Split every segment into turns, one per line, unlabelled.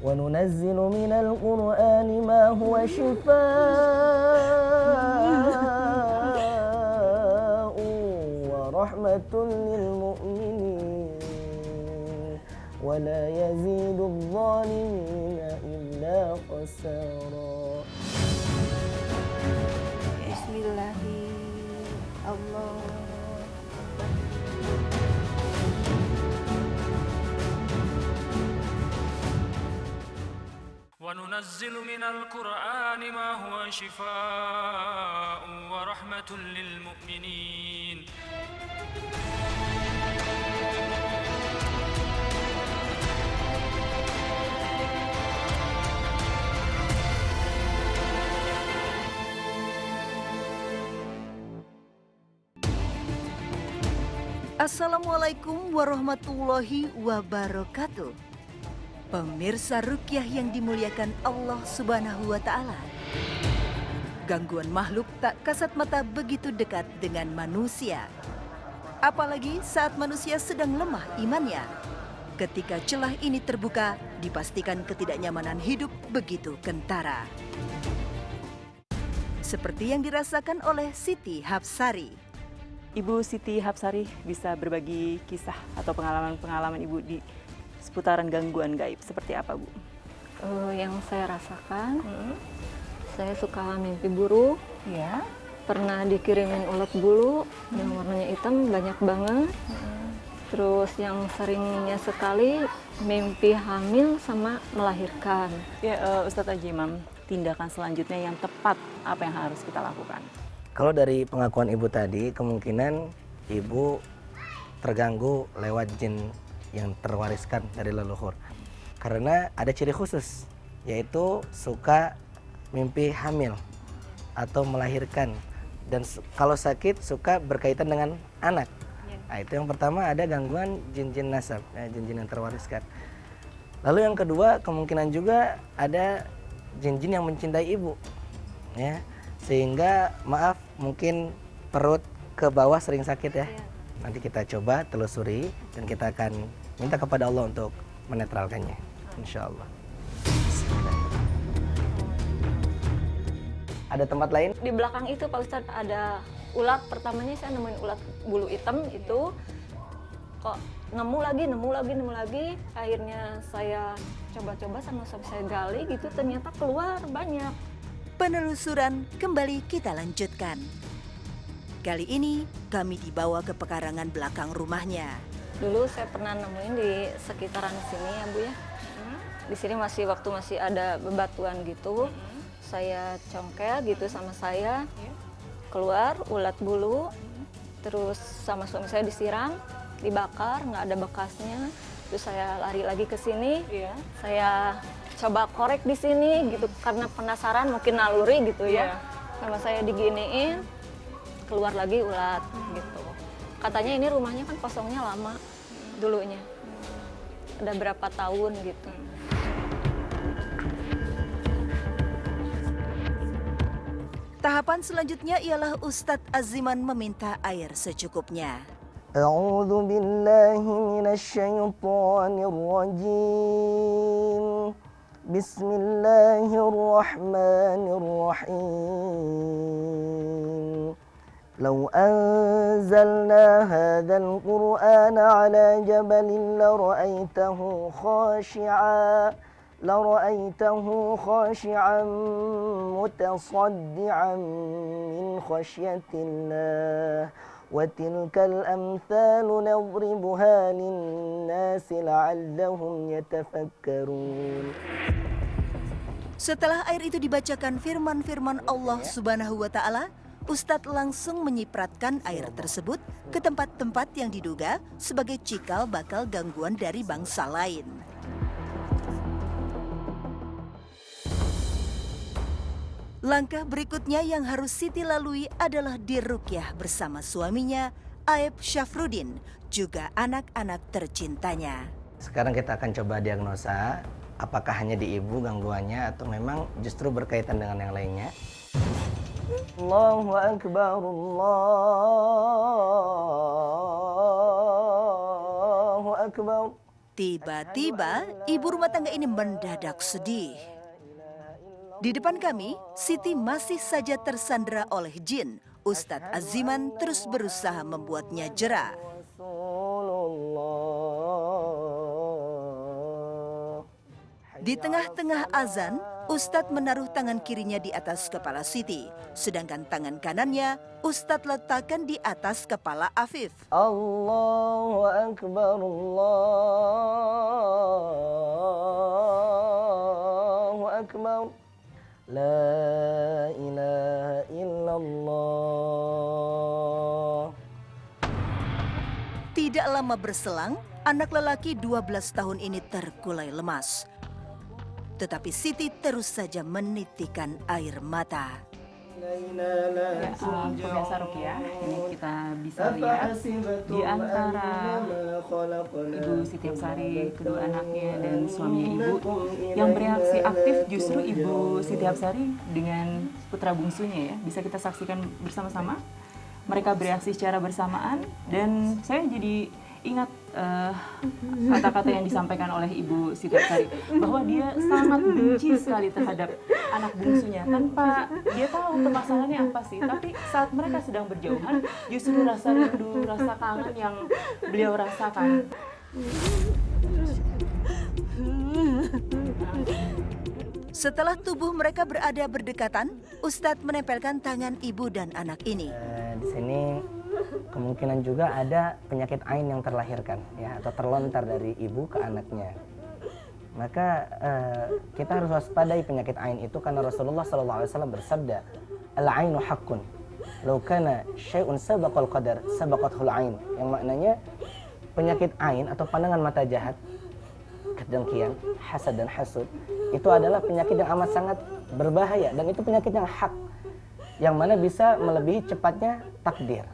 وننزل من القرآن ما هو شفاء ورحمة للمؤمنين ولا يزيد الظالمين إلا خسارا. Bismillahirrahmanirrahim.
وننزل من القرآن ما هو شفاء ورحمة للمؤمنين
Assalamualaikum warahmatullahi wabarakatuh. Pemirsa Ruqyah yang dimuliakan Allah Subhanahu wa Ta'ala. Gangguan makhluk tak kasat mata begitu dekat dengan manusia. Apalagi saat manusia sedang lemah imannya. Ketika celah ini terbuka, dipastikan ketidaknyamanan hidup begitu kentara. Seperti yang dirasakan oleh Siti Hapsari.
Ibu Siti Hapsari bisa berbagi kisah atau pengalaman-pengalaman Ibu di seputaran gangguan gaib. Seperti apa, Bu?
Yang saya rasakan, saya suka mimpi buruk.
Ya.
Pernah dikirimin ulat bulu yang warnanya hitam banyak banget. Terus yang seringnya sekali mimpi hamil sama melahirkan.
Ya, Ustadz Haji Imam, tindakan selanjutnya yang tepat apa yang harus kita lakukan?
Kalau dari pengakuan ibu tadi, kemungkinan ibu terganggu lewat jin yang terwariskan dari leluhur. Karena ada ciri khusus, yaitu suka mimpi hamil atau melahirkan. Dan kalau sakit suka berkaitan dengan anak. Nah, itu yang pertama, ada gangguan jin-jin nasab, jin-jin yang terwariskan. Lalu yang kedua, kemungkinan juga ada jin-jin yang mencintai ibu. Ya, sehingga maaf mungkin perut ke bawah sering sakit ya. Nanti kita coba telusuri dan kita akan minta kepada Allah untuk menetralkannya, insya Allah. Ada tempat lain?
Di belakang itu Pak Ustadz ada ulat. Pertamanya saya nemuin ulat bulu hitam itu. Kok nemu lagi. Akhirnya saya coba-coba sama saya gali gitu, ternyata keluar banyak.
Penelusuran kembali kita lanjutkan. Kali ini kami dibawa ke pekarangan belakang rumahnya.
Dulu saya pernah nemuin di sekitaran sini ya Bu ya. Di sini waktu masih ada bebatuan gitu. Saya congkel gitu sama saya. Keluar ulat bulu. Terus sama suami saya disiram, dibakar, nggak ada bekasnya. Terus saya lari lagi ke sini. Saya coba korek di sini gitu karena penasaran, mungkin naluri gitu ya. Sama saya diginiin, keluar lagi ulat gitu. Katanya ini rumahnya kan kosongnya lama dulunya. Ada berapa tahun gitu.
Tahapan selanjutnya ialah Ustadz Aziman meminta air secukupnya.
A'udzu billahi minasyaitonir rajim. Bismillahirrahmanirrahim. لو أنزلنا هذا القرآن على جبل لرأيته خاشعا متصدعا من خشية الله وتلك الأمثال نضربها للناس لعلهم يتفكرون.
Setelah air itu dibacakan firman-firman Allah Subhanahu wa Ta'ala, Ustadz langsung menyipratkan air tersebut ke tempat-tempat yang diduga sebagai cikal bakal gangguan dari bangsa lain. Langkah berikutnya yang harus Siti lalui adalah diruqyah bersama suaminya, Aib Syafruddin, juga anak-anak tercintanya.
Sekarang kita akan coba diagnosa, apakah hanya di ibu gangguannya atau memang justru berkaitan dengan yang lainnya. Allahu Akbar, Allahu Akbar.
Tiba-tiba ibu rumah tangga ini mendadak sedih. Di depan kami, Siti masih saja tersandera oleh jin. Ustadz Aziman terus berusaha membuatnya jera. Di tengah-tengah azan, Ustadz menaruh tangan kirinya di atas kepala Siti. Sedangkan tangan kanannya, Ustadz letakkan di atas kepala Afif.
Allahu Akbar, Allahu Akbar. La ilaha illallah.
Tidak lama berselang, anak lelaki 12 tahun ini terkulai lemas. Tetapi Siti terus saja menitikan air mata.
Ya, pemirsa Rukyah, ini kita bisa lihat di antara Ibu Siti Hapsari, kedua anaknya dan suaminya Ibu, yang bereaksi aktif justru Ibu Siti Hapsari dengan putra bungsunya ya. Bisa kita saksikan bersama-sama. Mereka bereaksi secara bersamaan dan saya jadi ingat kata-kata yang disampaikan oleh Ibu Siti Hapsari bahwa dia sangat benci sekali terhadap anak bungsunya tanpa dia tahu permasalahannya apa sih. Tapi saat mereka sedang berjauhan, justru rasa rindu, rasa kangen yang beliau rasakan.
Setelah tubuh mereka berada berdekatan, Ustadz menempelkan tangan ibu dan anak ini.
Di sini kemungkinan juga ada penyakit ain yang terlahirkan ya atau terlontar dari ibu ke anaknya. Maka kita harus waspadai penyakit ain itu karena Rasulullah SAW bersabda, al-ainu haqqun. Law kana syai'un sabaqal qadar sabaqathul ain. Yang maknanya penyakit ain atau pandangan mata jahat, kedengkian, hasad dan hasud itu adalah penyakit yang amat sangat berbahaya dan itu penyakit yang hak yang mana bisa melebihi cepatnya takdir.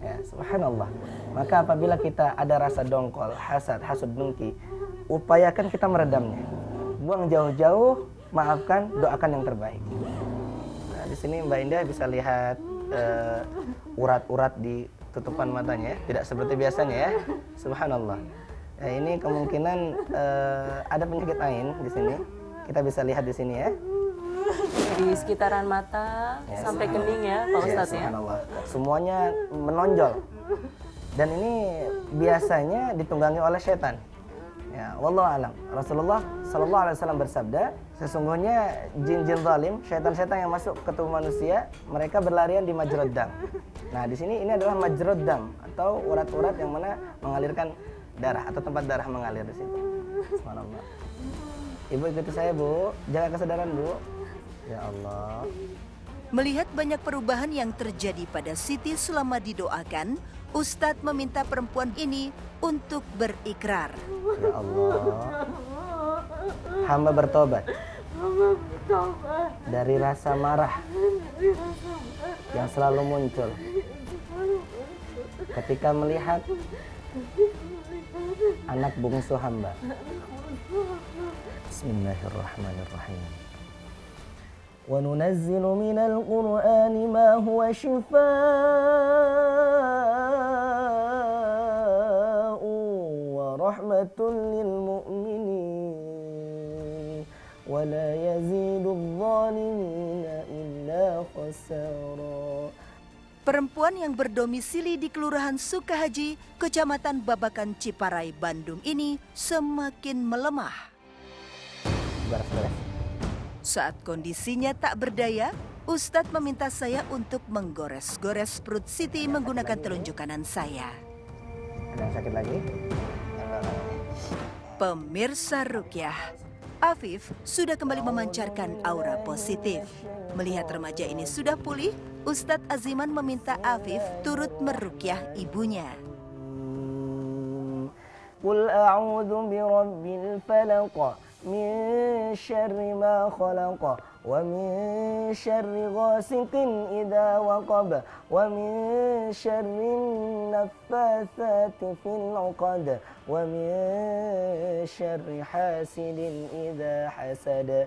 Ya, subhanallah. Maka apabila kita ada rasa dongkol, hasad, hasud, dengki, upayakan kita meredamnya. Buang jauh-jauh, maafkan, doakan yang terbaik. Nah, di sini Mbak Indah bisa lihat urat-urat di tutupan matanya ya. Tidak seperti biasanya ya. Subhanallah. Nah, ini kemungkinan ada penyakit ain di sini. Kita bisa lihat di sini ya.
Di sekitaran mata sampai kening ya Pak Ustadz ya.
Semuanya menonjol. Dan ini biasanya ditunggangi oleh setan. Ya, wallahu alam. Rasulullah sallallahu alaihi wasallam bersabda, sesungguhnya jin-jin zalim, setan-setan yang masuk ke tubuh manusia, mereka berlarian di majrad dam. Nah, di sini ini adalah majrad dam atau urat-urat yang mana mengalirkan darah atau tempat darah mengalir di situ. Subhanallah. Ibu ikuti saya, Bu. Jaga kesadaran, Bu. Ya Allah.
Melihat banyak perubahan yang terjadi pada Siti selama didoakan, Ustadz meminta perempuan ini untuk berikrar.
Ya Allah. Hamba bertobat dari rasa marah yang selalu muncul ketika melihat anak bungsu hamba. Bismillahirrahmanirrahim. Wa nunazzilu minal Qur'ani ma huwa shifaa'un wa rahmatun lil mu'minin wa la yazidudz zalimina illa khasara.
Perempuan yang berdomisili di Kelurahan Sukahaji, Kecamatan Babakan Ciparai, Bandung ini semakin melemah.
Beres-beres.
Saat kondisinya tak berdaya, Ustadz meminta saya untuk menggores-gores perut Siti menggunakan telunjuk kanan saya.
Ada yang sakit lagi?
Pemirsa Rukyah, Afif sudah kembali memancarkan aura positif. Melihat remaja ini sudah pulih, Ustadz Aziman meminta Afif turut merukyah ibunya.
Qul a'udzu birabbil falaq min syarri ma khalaq wa min syarri ghasiqin idza waqab wa min syarri naffatsati fil 'uqad wa min syarri hasidin idza hasad.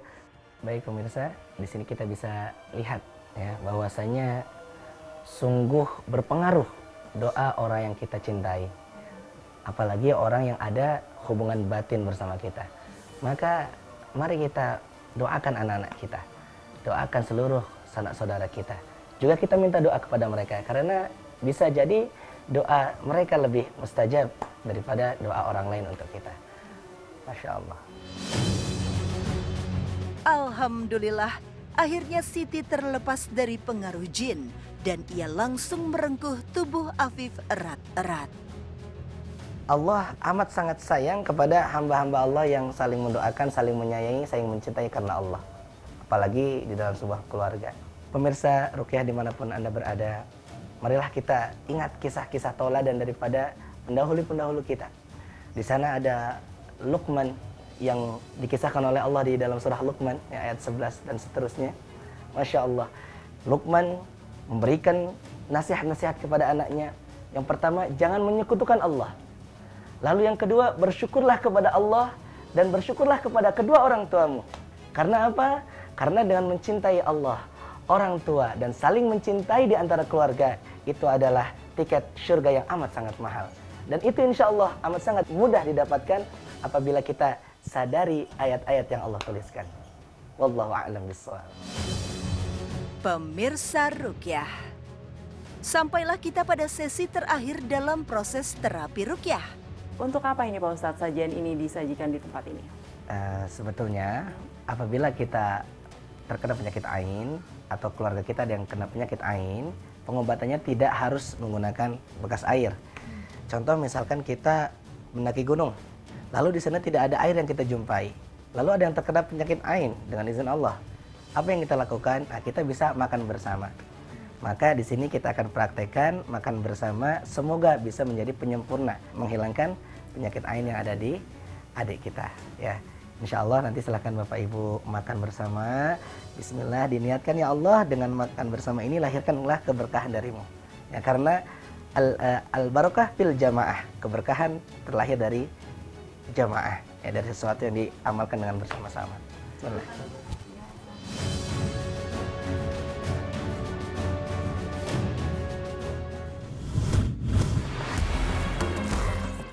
Baik pemirsa, di sini kita bisa lihat ya bahwasanya sungguh berpengaruh doa orang yang kita cintai. apalagi orang yang ada hubungan batin bersama kita. Maka mari kita doakan anak-anak kita, doakan seluruh sanak saudara kita. Juga kita minta doa kepada mereka, karena bisa jadi doa mereka lebih mustajab daripada doa orang lain untuk kita. Masya Allah.
Alhamdulillah, akhirnya Siti terlepas dari pengaruh jin dan ia langsung merengkuh tubuh Afif erat-erat.
Allah amat sangat sayang kepada hamba-hamba Allah yang saling mendoakan, saling menyayangi, saling mencintai karena Allah. Apalagi di dalam sebuah keluarga. Pemirsa Ruqyah dimanapun Anda berada, marilah kita ingat kisah-kisah tauladan daripada pendahulu-pendahulu kita. Di sana ada Luqman yang dikisahkan oleh Allah di dalam surah Luqman ya, ayat 11 dan seterusnya. Masya Allah, Luqman memberikan nasihat-nasihat kepada anaknya. Yang pertama, jangan menyekutukan Allah. Lalu yang kedua, bersyukurlah kepada Allah dan bersyukurlah kepada kedua orang tuamu. Karena apa? Karena dengan mencintai Allah, orang tua, dan saling mencintai di antara keluarga, itu adalah tiket surga yang amat sangat mahal. Dan itu insya Allah amat sangat mudah didapatkan apabila kita sadari ayat-ayat yang Allah tuliskan. Wallahu a'lam bishawab.
Pemirsa Ruqyah, sampailah kita pada sesi terakhir dalam proses terapi Ruqyah.
Untuk apa ini Pak Ustadz sajian ini disajikan di tempat ini?
Sebetulnya apabila kita terkena penyakit ain atau keluarga kita ada yang kena penyakit ain, pengobatannya tidak harus menggunakan bekas air. Contoh misalkan kita mendaki gunung, lalu di sana tidak ada air yang kita jumpai. Lalu ada yang terkena penyakit ain dengan izin Allah. Apa yang kita lakukan? Nah, kita bisa makan bersama. Maka di sini kita akan praktekkan makan bersama, semoga bisa menjadi penyempurna menghilangkan penyakit ain yang ada di adik kita. Ya, insya Allah nanti silahkan Bapak Ibu makan bersama. Bismillah, diniatkan ya Allah dengan makan bersama ini lahirkanlah keberkahan darimu. Ya, karena al-barakah fil jamaah, keberkahan terlahir dari jamaah, ya, dari sesuatu yang diamalkan dengan bersama-sama. Bismillah.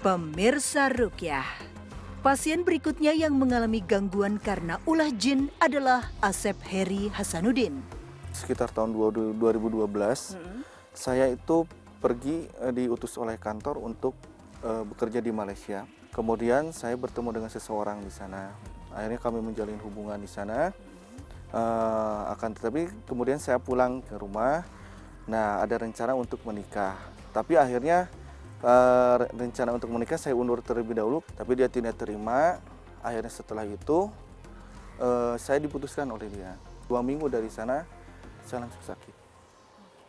Pemirsa Ruqyah, pasien berikutnya yang mengalami gangguan karena ulah jin adalah Asep Heri Hasanuddin.
Sekitar tahun 2012, saya itu pergi diutus oleh kantor untuk bekerja di Malaysia. Kemudian saya bertemu dengan seseorang di sana. Akhirnya kami menjalin hubungan di sana. Akan tetapi kemudian saya pulang ke rumah. Nah, ada rencana untuk menikah. Tapi akhirnya rencana untuk menikah saya undur terlebih dahulu, tapi dia tidak terima. Akhirnya setelah itu saya diputuskan oleh dia. 2 minggu dari sana saya langsung sakit.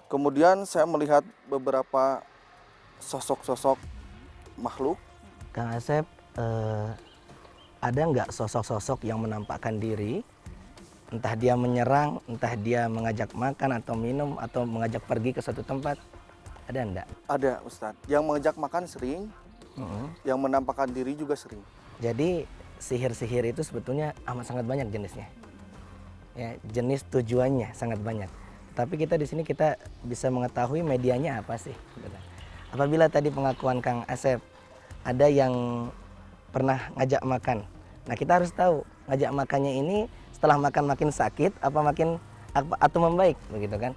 Kemudian saya melihat beberapa sosok-sosok makhluk.
Kang Asep, ada nggak sosok-sosok yang menampakkan diri, entah dia menyerang, entah dia mengajak makan atau minum atau mengajak pergi ke suatu tempat? Ada enggak?
Ada, Ustadz. Yang mengajak makan sering, yang menampakkan diri juga sering.
Jadi sihir-sihir itu sebetulnya amat sangat banyak jenisnya. Ya, jenis tujuannya sangat banyak. Tapi kita di sini kita bisa mengetahui medianya apa sih. Apabila tadi pengakuan Kang Asep, ada yang pernah ngajak makan. Nah, kita harus tahu ngajak makannya ini setelah makan makin sakit atau membaik, begitu kan?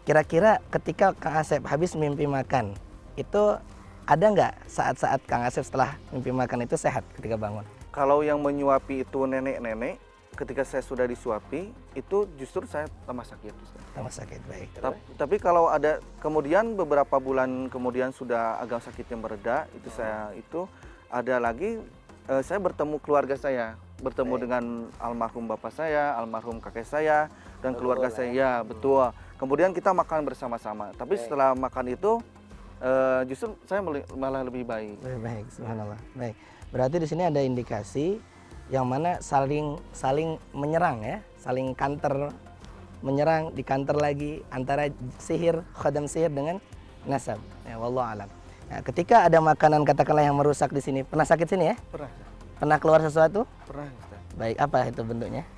Kira-kira ketika Kang Asep habis mimpi makan, itu ada nggak saat-saat Kang Asep setelah mimpi makan itu sehat ketika bangun?
Kalau yang menyuapi itu nenek-nenek, ketika saya sudah disuapi, itu justru saya tambah sakit.
Tambah sakit, baik.
Tapi kalau ada kemudian beberapa bulan kemudian sudah agak sakitnya mereda, itu saya itu ada lagi saya bertemu keluarga saya, bertemu dengan almarhum bapak saya, almarhum kakek saya, dan keluarga saya. Ya, betul. Kemudian kita makan bersama-sama. Tapi setelah makan itu justru saya malah lebih baik.
Baik, subhanallah. Baik. Berarti di sini ada indikasi yang mana saling menyerang ya, saling counter, menyerang, di counter lagi antara sihir, khadam sihir dengan nasab. Ya, wallahu alam. Nah, ketika ada makanan katakanlah yang merusak di sini, pernah sakit sini ya?
Pernah.
Pernah keluar sesuatu?
Pernah, Ustaz.
Baik, apa itu bentuknya?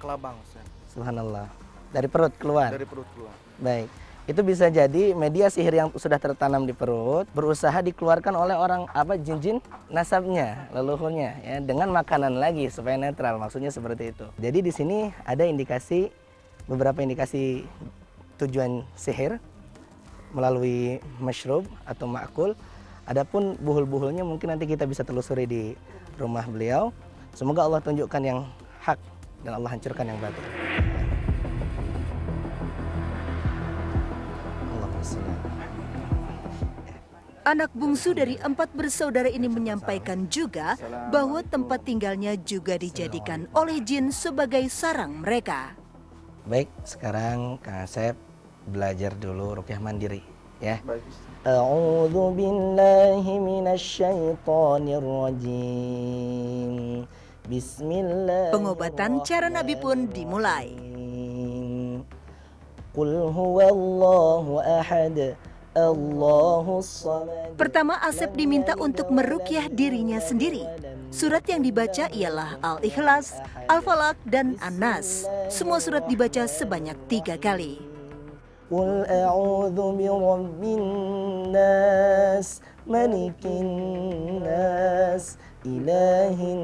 Kelabang, Ustaz.
Subhanallah. Dari perut keluar?
Dari perut keluar.
Baik. Itu bisa jadi media sihir yang sudah tertanam di perut berusaha dikeluarkan oleh orang jin-jin nasabnya, leluhurnya ya, dengan makanan lagi supaya netral. Maksudnya seperti itu. Jadi di sini ada beberapa indikasi tujuan sihir melalui masyrub atau ma'kul. Adapun buhul-buhulnya mungkin nanti kita bisa telusuri di rumah beliau. Semoga Allah tunjukkan yang hak dan Allah hancurkan yang batil.
Anak bungsu dari 4 bersaudara ini menyampaikan juga bahwa tempat tinggalnya juga dijadikan oleh jin sebagai sarang mereka.
Baik, sekarang Kang Asep belajar dulu ruqyah mandiri ya.
Baik.
A'udzu billahi minasyaitonir rajim. Bismillah.
Pengobatan cara Nabi pun dimulai.
Qul huwallahu ahad. Allahus samad.
Pertama, Asep diminta untuk meruqyah dirinya sendiri. Surat yang dibaca ialah Al-Ikhlas, Al-Falaq, dan An-Nas. Semua surat dibaca sebanyak 3 kali.
Qul a'udzu birabbin nas, malikin nas, ilahin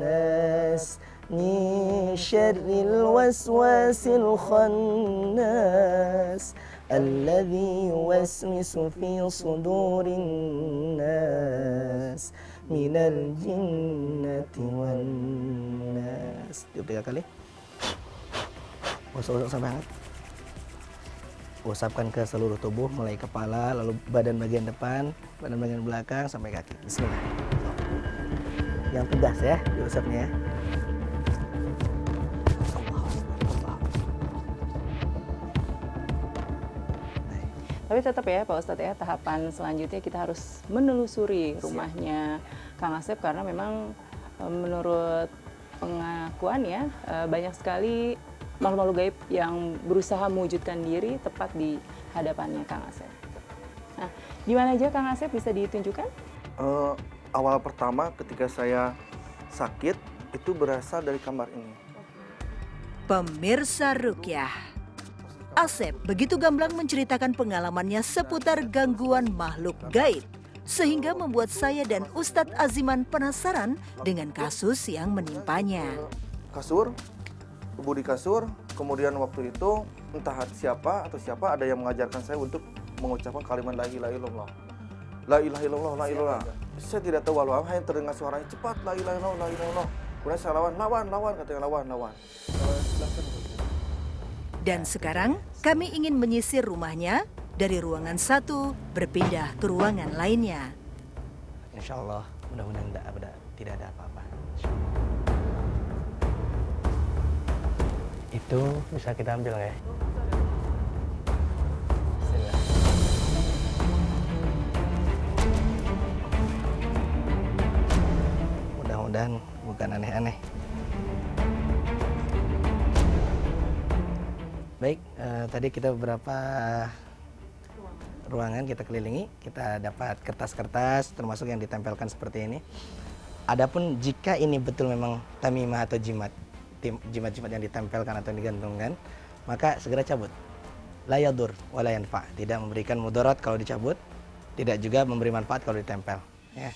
nas, min syarril waswasil khannas, alladzi yuwaswisu fi sudurin nas, minal jinnati wan nas. 3 kali. Usap sampai hangat. Usapkan ke seluruh tubuh, mulai kepala, lalu badan bagian depan, badan bagian belakang, sampai kaki. Bismillah. Yang tegas ya, diusapnya ya.
Tapi tetap ya Pak Ustadz ya, tahapan selanjutnya kita harus menelusuri rumahnya Kang Asep, karena memang menurut pengakuan ya, banyak sekali makhluk-makhluk gaib yang berusaha mewujudkan diri tepat di hadapannya Kang Asep. Nah, gimana aja Kang Asep bisa ditunjukkan?
Awal pertama ketika saya sakit itu berasal dari kamar ini.
Pemirsa ruqyah, Asep begitu gamblang menceritakan pengalamannya seputar gangguan makhluk gaib, sehingga membuat saya dan Ustadz Aziman penasaran dengan kasus yang menimpanya.
Kasur, di kasur, kemudian waktu itu entah siapa ada yang mengajarkan saya untuk mengucapkan kalimat la ilaha illallah. La ilaha illallah, la ilaha. Saya tidak tahu apa, hanya terdengar suaranya cepat, la ilaha illallah, la ilaha illallah. Kemudian saya lawan, katanya lawan.
Dan sekarang kami ingin menyisir rumahnya dari ruangan satu berpindah ke ruangan lainnya.
Insya Allah, mudah-mudahan tidak ada apa-apa. Itu bisa kita ambil nggak ya? Bismillah. Mudah-mudahan bukan aneh-aneh. Baik, tadi kita beberapa ruangan kita kelilingi, kita dapat kertas-kertas termasuk yang ditempelkan seperti ini. Adapun jika ini betul memang tamimah atau jimat yang ditempelkan atau digantungkan, maka segera cabut. La yadur wa la yanfa, tidak memberikan mudarat kalau dicabut, tidak juga memberi manfaat kalau ditempel, ya.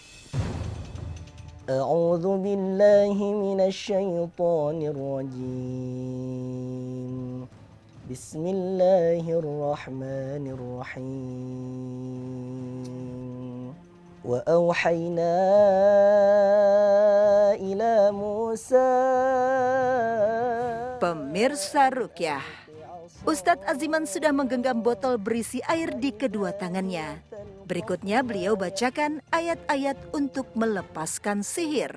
A'udzu billahi minasyaitonir rajim. Bismillahirrahmanirrahim. Wa auhayna ila Musa.
Pemirsa ruqyah, Ustadz Aziman sudah menggenggam botol berisi air di kedua tangannya. Berikutnya beliau bacakan ayat-ayat untuk melepaskan sihir.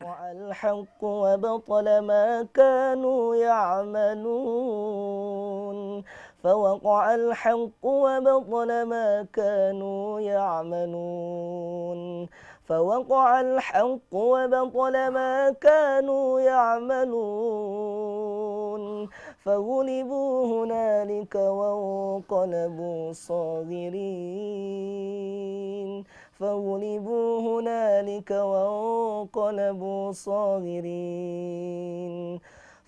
فوقع الحق وبطل ما كانوا يعملون فوقع الحق وبطل ما كانوا يعملون فغلبوا هنالك وانقلبوا صاغرين فغلبوا هنالك وانقلبوا صاغرين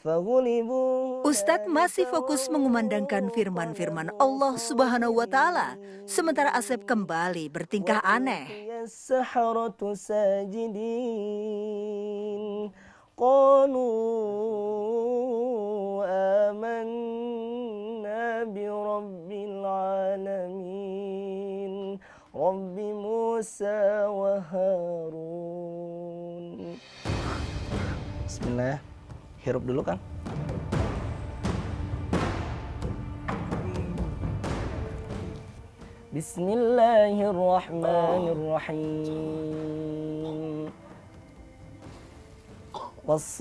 فغلبوا
Ustadz masih fokus mengumandangkan firman-firman Allah Subhanahu wa Ta'ala, sementara Asep kembali bertingkah aneh.
السحرة ساجدين قالوا آمنا برب العالمين رب موسى وهارون. Bismillah, hirup dulu kan. Bismillahirrahmanirrahim. والصافات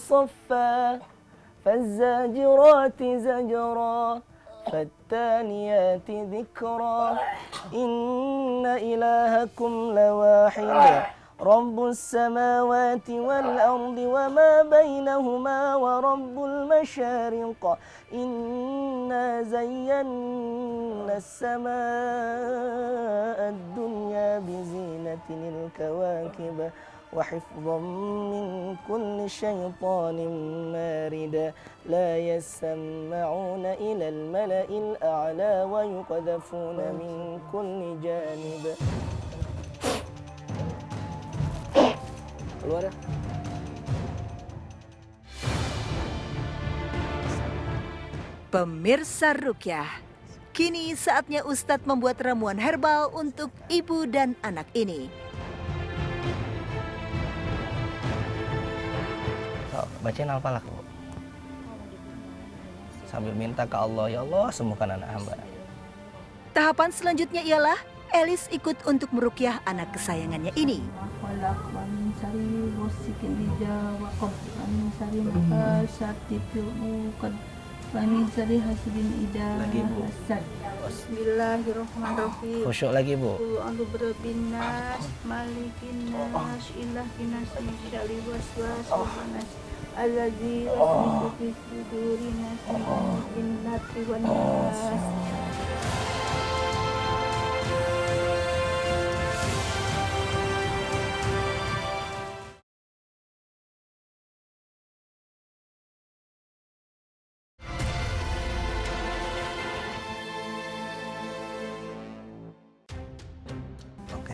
صفا فالزاجرات زجرا فالتاليات ذكرا إن إلهكم لواحد رب السماوات والأرض وما بينهما ورب المشارق إنا زينا السماء الدنيا بزينة الكواكب وحفظا من كل شيطان مارد لا يسمعون إلى الملأ الأعلى ويقذفون من كل جانب. Keluar ya.
Pemirsa Rukyah, kini saatnya Ustadz membuat ramuan herbal untuk ibu dan anak ini.
Bacain Al-Falaq, Bu. Sambil minta ke Allah, ya Allah sembuhkan anak hamba.
Tahapan selanjutnya ialah Elis ikut untuk merukyah anak kesayangannya ini.
Lagi, Bu.
Bismillahirrahmanirrahim.
Khusyuk lagi, Bu.
A'udzu birabbinas, malikin nas, ilahin nas, min syarri waswasil nas, alladzi yuwaswisu fi sudurin nas, minal jinnati wan nas.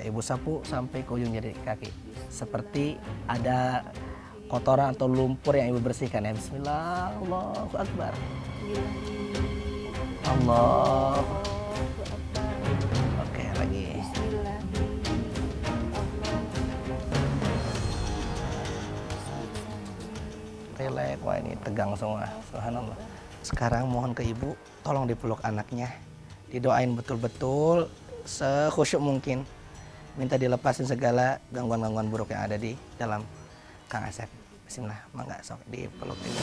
Ibu sapu sampai ke ujung jari kaki. Seperti ada kotoran atau lumpur yang Ibu bersihkan ya. Bismillah, Allahu Akbar. Allah. Oke, lagi. Relax, wah ini tegang semua. Subhanallah. Sekarang mohon ke Ibu, tolong dipeluk anaknya. Didoain betul-betul sekhusyuk mungkin. Minta dilepasin segala gangguan-gangguan buruk yang ada di dalam Kang Asep. Bismillah, mangga sok dipeluk ini.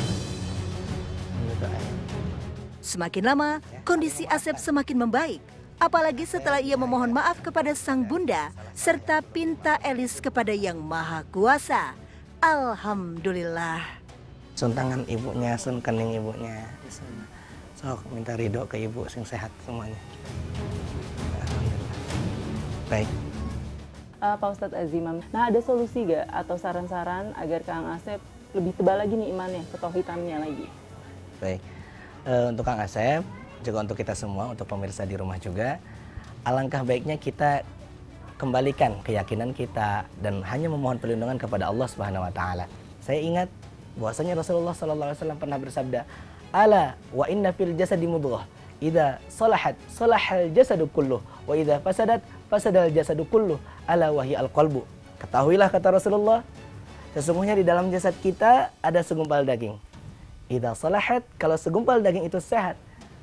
Semakin lama, kondisi Asep semakin membaik. Apalagi setelah ia memohon maaf kepada sang bunda, serta pinta Elis kepada Yang Maha Kuasa. Alhamdulillah.
Sun tangan ibunya, sun kening ibunya. Bismillah. Sok minta ridho ke ibu, sing sehat semuanya. Alhamdulillah. Baik.
Pak Ustadz Azimam, nah ada solusi gak atau saran-saran agar Kang Asep lebih tebal lagi nih imannya, ketauhidannya lagi?
Baik, untuk Kang Asep, juga untuk kita semua, untuk pemirsa di rumah juga, alangkah baiknya kita kembalikan keyakinan kita dan hanya memohon perlindungan kepada Allah Subhanahu Wa Taala. Saya ingat bahwasanya Rasulullah SAW pernah bersabda, "Ala wa inna fil jasadi mudghah, idza salahat salahal jasadu kulluh, wa idza fasadat fasadal jasadu kulluh, ala wahyi al-qalbu." Ketahuilah, kata Rasulullah, sesungguhnya di dalam jasad kita ada segumpal daging. Idza salahat, kalau segumpal daging itu sehat,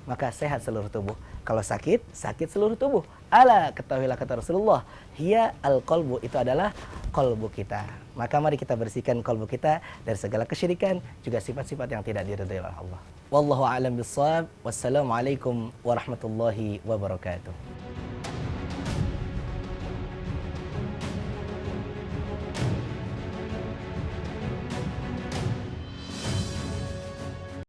maka sehat seluruh tubuh. Kalau sakit, sakit seluruh tubuh. Ala, ketahuilah, kata Rasulullah, hiya al-qalbu, itu adalah qalbu kita. Maka mari kita bersihkan qalbu kita dari segala kesyirikan, juga sifat-sifat yang tidak diridhai oleh Allah. Wallahu a'lam bissawab. Wassalamualaikum warahmatullahi wabarakatuh.